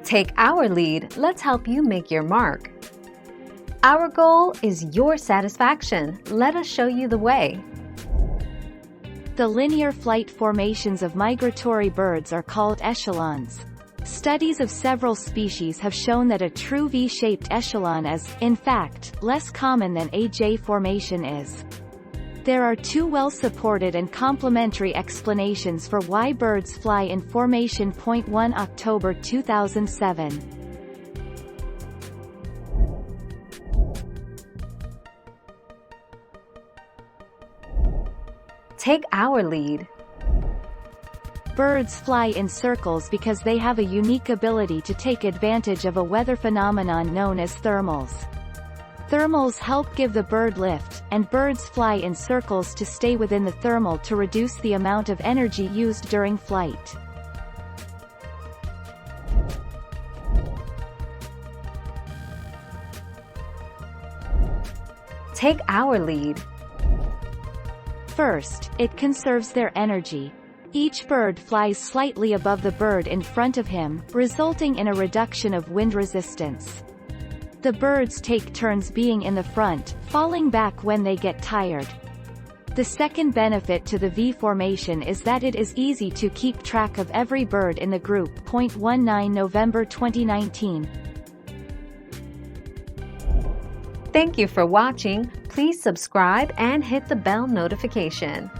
Take our lead, let's help you make your mark. Our goal is your satisfaction. Let us show you the way. The linear flight formations of migratory birds are called echelons. Studies of several species have shown that a true V-shaped echelon is, in fact, less common than a J formation is. There are two well-supported and complementary explanations for why birds fly in formation. 1 October 2007. Take our lead. Birds fly in circles because they have a unique ability to take advantage of a weather phenomenon known as thermals. Thermals help give the bird lift, and birds fly in circles to stay within the thermal to reduce the amount of energy used during flight. Take our lead. First, it conserves their energy. Each bird flies slightly above the bird in front of him, resulting in a reduction of wind resistance. The birds take turns being in the front, falling back when they get tired. The second benefit to the V formation is that it is easy to keep track of every bird in the group. 19 November 2019. Thank you for watching. Please subscribe and hit the bell notification.